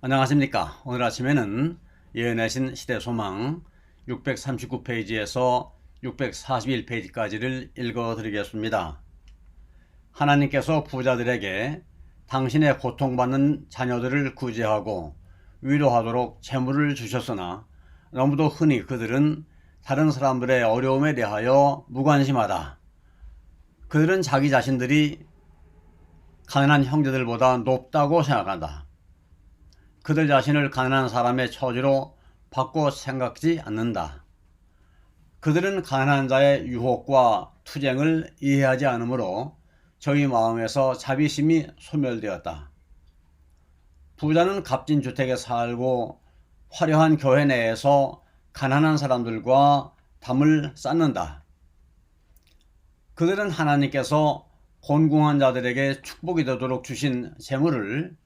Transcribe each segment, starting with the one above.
안녕하십니까. 오늘 아침에는 예언의 시대소망 639페이지에서 641페이지까지를 읽어드리겠습니다. 하나님께서 부자들에게 당신의 고통받는 자녀들을 구제하고 위로하도록 재물을 주셨으나 너무도 흔히 그들은 다른 사람들의 어려움에 대하여 무관심하다. 그들은 자기 자신들이 가난한 형제들보다 높다고 생각한다. 그들 자신을 가난한 사람의 처지로 바꿔 생각지 않는다. 그들은 가난한 자의 유혹과 투쟁을 이해하지 않으므로 저희 마음에서 자비심이 소멸되었다. 부자는 값진 주택에 살고 화려한 교회 내에서 가난한 사람들과 담을 쌓는다. 그들은 하나님께서 곤궁한 자들에게 축복이 되도록 주신 재물을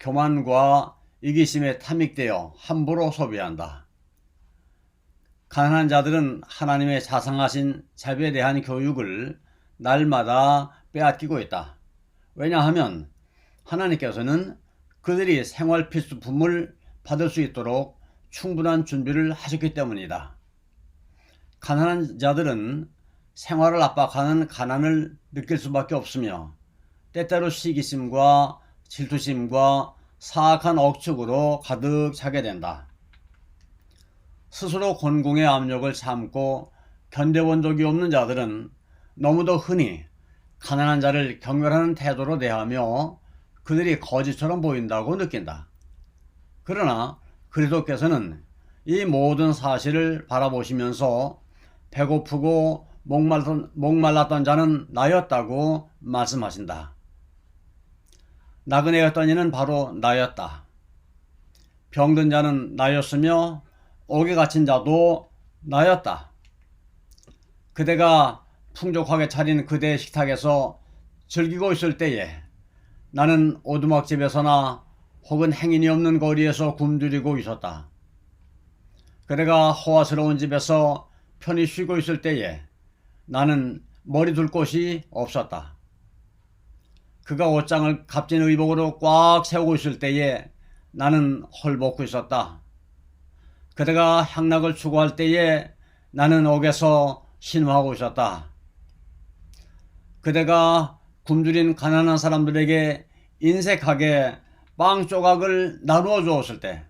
교만과 이기심에 탐닉되어 함부로 소비한다. 가난한 자들은 하나님의 자상하신 자비에 대한 교육을 날마다 빼앗기고 있다. 왜냐하면 하나님께서는 그들이 생활 필수품을 받을 수 있도록 충분한 준비를 하셨기 때문이다. 가난한 자들은 생활을 압박하는 가난을 느낄 수밖에 없으며 때때로 시기심과 질투심과 사악한 억측으로 가득 차게 된다. 스스로 곤궁의 압력을 참고 견뎌본 적이 없는 자들은 너무도 흔히 가난한 자를 경멸하는 태도로 대하며 그들이 거지처럼 보인다고 느낀다. 그러나 그리스도께서는 이 모든 사실을 바라보시면서 배고프고 목말랐던 자는 나였다고 말씀하신다. 나그네였던 이는 바로 나였다. 병든 자는 나였으며 옥에 갇힌 자도 나였다. 그대가 풍족하게 차린 그대의 식탁에서 즐기고 있을 때에 나는 오두막집에서나 혹은 행인이 없는 거리에서 굶주리고 있었다. 그대가 호화스러운 집에서 편히 쉬고 있을 때에 나는 머리 둘 곳이 없었다. 그가 옷장을 값진 의복으로 꽉 채우고 있을 때에 나는 헐벗고 있었다. 그대가 향락을 추구할 때에 나는 옥에서 신음하고 있었다. 그대가 굶주린 가난한 사람들에게 인색하게 빵 조각을 나누어 주었을 때,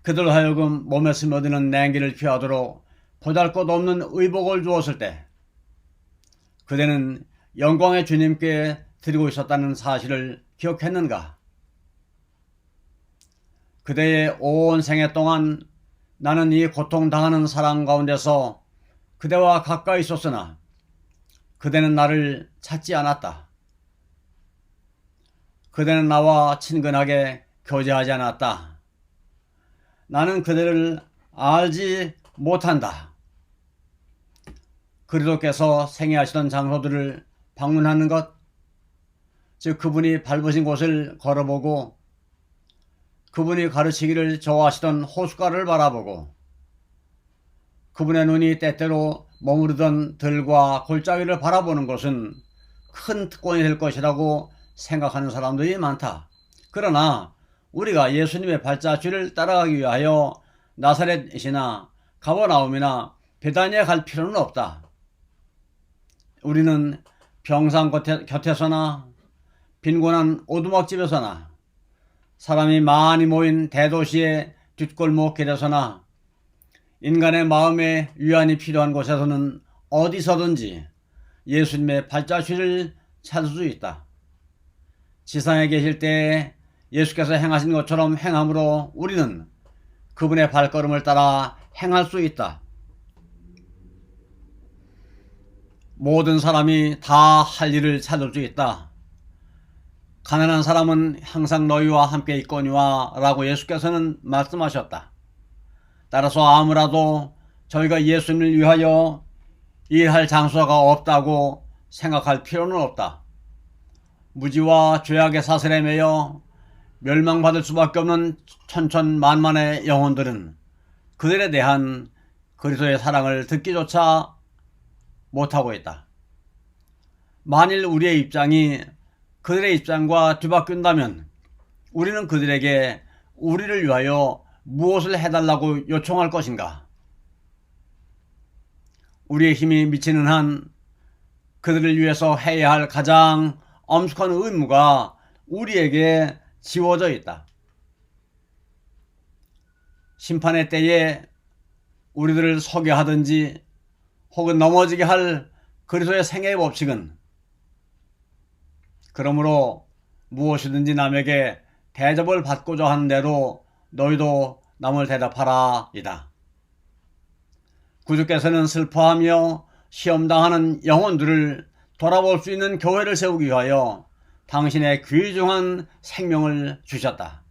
그들 하여금 몸에 스며드는 냉기를 피하도록 보잘것없는 의복을 주었을 때, 그대는 영광의 주님께 드리고 있었다는 사실을 기억했는가? 그대의 온 생애 동안 나는 이 고통당하는 사람 가운데서 그대와 가까이 있었으나 그대는 나를 찾지 않았다. 그대는 나와 친근하게 교제하지 않았다. 나는 그대를 알지 못한다. 그리스도께서 생애하시던 장소들을 방문하는 것, 즉 그분이 밟으신 곳을 걸어보고 그분이 가르치기를 좋아하시던 호숫가를 바라보고 그분의 눈이 때때로 머무르던 들과 골짜기를 바라보는 것은 큰 특권이 될 것이라고 생각하는 사람들이 많다. 그러나 우리가 예수님의 발자취를 따라가기 위하여 나사렛이나 가버나움이나 베다니에 갈 필요는 없다. 우리는 병상 곁에서나 빈곤한 오두막집에서나 사람이 많이 모인 대도시의 뒷골목 길에서나 인간의 마음에 위안이 필요한 곳에서는 어디서든지 예수님의 발자취를 찾을 수 있다. 지상에 계실 때 예수께서 행하신 것처럼 행함으로 우리는 그분의 발걸음을 따라 행할 수 있다. 모든 사람이 다 할 일을 찾을 수 있다. 가난한 사람은 항상 너희와 함께 있거니와 라고 예수께서는 말씀하셨다. 따라서 아무라도 저희가 예수님을 위하여 일할 장소가 없다고 생각할 필요는 없다. 무지와 죄악의 사슬에 매여 멸망받을 수밖에 없는 천천만만의 영혼들은 그들에 대한 그리스도의 사랑을 듣기조차 못하고 있다. 만일 우리의 입장이 그들의 입장과 뒤바뀐다면 우리는 그들에게 우리를 위하여 무엇을 해달라고 요청할 것인가? 우리의 힘이 미치는 한 그들을 위해서 해야 할 가장 엄숙한 의무가 우리에게 지워져 있다. 심판의 때에 우리들을 서게 하든지 혹은 넘어지게 할 그리스도의 생애의 법칙은 그러므로 무엇이든지 남에게 대접을 받고자 하는 대로 너희도 남을 대답하라 이다. 구주께서는 슬퍼하며 시험당하는 영혼들을 돌아볼 수 있는 교회를 세우기 위하여 당신의 귀중한 생명을 주셨다.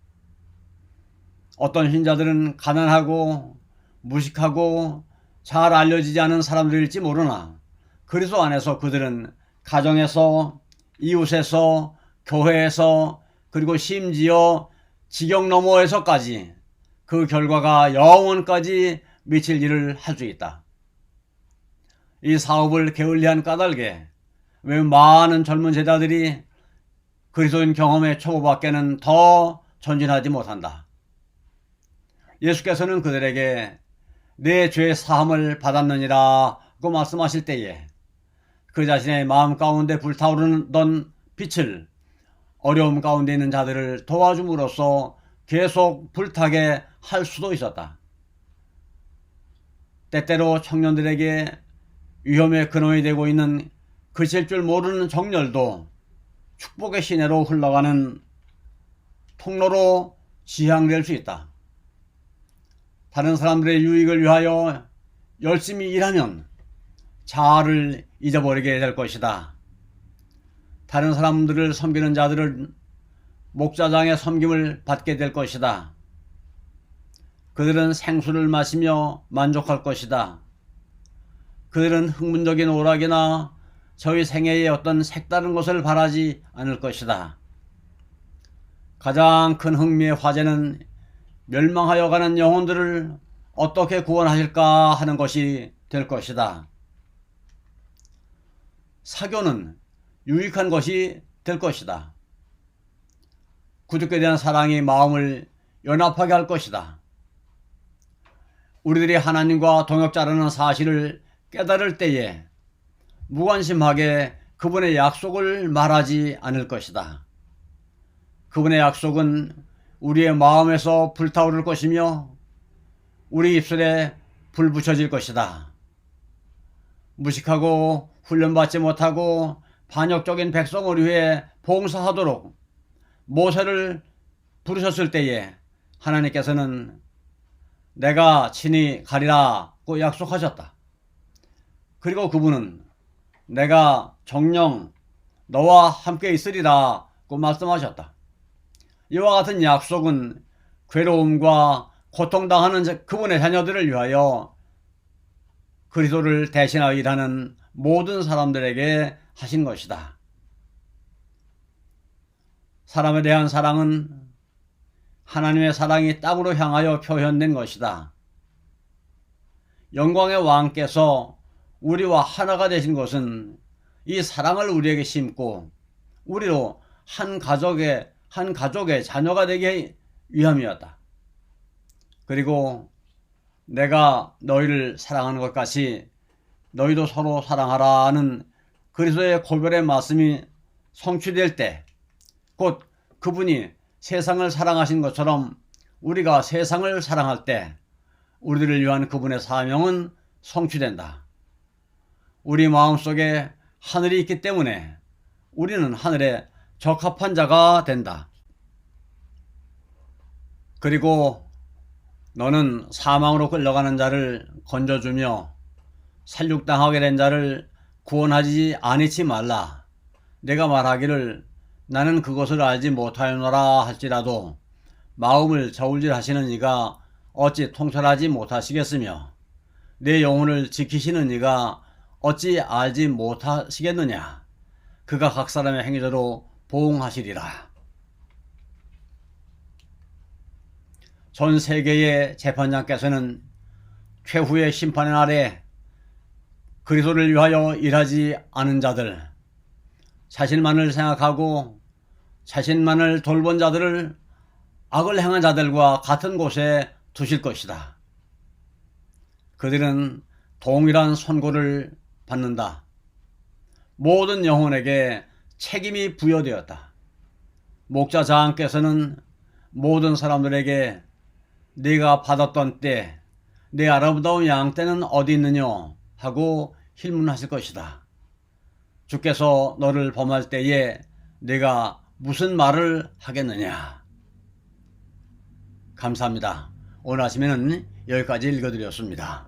어떤 신자들은 가난하고 무식하고 잘 알려지지 않은 사람들일지 모르나 그리스도 안에서 그들은 가정에서, 이웃에서, 교회에서, 그리고 심지어 지경 너머에서까지 그 결과가 영원까지 미칠 일을 할 수 있다. 이 사업을 게을리한 까닭에 왜 많은 젊은 제자들이 그리스도인 경험의 초보밖에는 더 전진하지 못한다. 예수께서는 그들에게 내 죄 사함을 받았느니라고 말씀하실 때에 그 자신의 마음 가운데 불타오르던 빛을 어려움 가운데 있는 자들을 도와줌으로써 계속 불타게 할 수도 있었다. 때때로 청년들에게 위험의 근원이 되고 있는 그칠 줄 모르는 정열도 축복의 시내로 흘러가는 통로로 지향될 수 있다. 다른 사람들의 유익을 위하여 열심히 일하면 자아를 잊어버리게 될 것이다. 다른 사람들을 섬기는 자들은 목자장의 섬김을 받게 될 것이다. 그들은 생수를 마시며 만족할 것이다. 그들은 학문적인 오락이나 저희 생애의 어떤 색다른 것을 바라지 않을 것이다. 가장 큰 흥미의 화제는 멸망하여 가는 영혼들을 어떻게 구원하실까 하는 것이 될 것이다. 사교는 유익한 것이 될 것이다. 구주께 대한 사랑이 마음을 연합하게 할 것이다. 우리들이 하나님과 동역자라는 사실을 깨달을 때에 무관심하게 그분의 약속을 말하지 않을 것이다. 그분의 약속은 우리의 마음에서 불타오를 것이며 우리 입술에 불 붙여질 것이다. 무식하고 훈련받지 못하고 반역적인 백성을 위해 봉사하도록 모세를 부르셨을 때에 하나님께서는 내가 친히 가리라고 약속하셨다. 그리고 그분은 내가 정녕 너와 함께 있으리라고 말씀하셨다. 이와 같은 약속은 괴로움과 고통당하는 그분의 자녀들을 위하여 그리스도를 대신하여 일하는 모든 사람들에게 하신 것이다. 사람에 대한 사랑은 하나님의 사랑이 땅으로 향하여 표현된 것이다. 영광의 왕께서 우리와 하나가 되신 것은 이 사랑을 우리에게 심고 우리로 한 가족의 자녀가 되기 위함이었다. 그리고 내가 너희를 사랑하는 것 같이 너희도 서로 사랑하라는 그리스도의 고별의 말씀이 성취될 때 곧 그분이 세상을 사랑하신 것처럼 우리가 세상을 사랑할 때 우리들을 위한 그분의 사명은 성취된다. 우리 마음속에 하늘이 있기 때문에 우리는 하늘에 적합한 자가 된다. 그리고 너는 사망으로 끌려가는 자를 건져주며 살육당하게 된 자를 구원하지 아니치 말라. 내가 말하기를 나는 그것을 알지 못하였노라 할지라도 마음을 저울질하시는 이가 어찌 통찰하지 못하시겠으며 내 영혼을 지키시는 이가 어찌 알지 못하시겠느냐. 그가 각 사람의 행위대로 보응하시리라. 전 세계의 재판장께서는 최후의 심판의 날에 그리스도를 위하여 일하지 않은 자들, 자신만을 생각하고 자신만을 돌본 자들을 악을 행한 자들과 같은 곳에 두실 것이다. 그들은 동일한 선고를 받는다. 모든 영혼에게 책임이 부여되었다. 목자장께서는 모든 사람들에게 네가 받았던 때, 내 아름다운 양 떼는 어디 있느냐 하고 힐문하실 것이다. 주께서 너를 범할 때에 네가 무슨 말을 하겠느냐. 감사합니다. 오늘 아침에는 여기까지 읽어드렸습니다.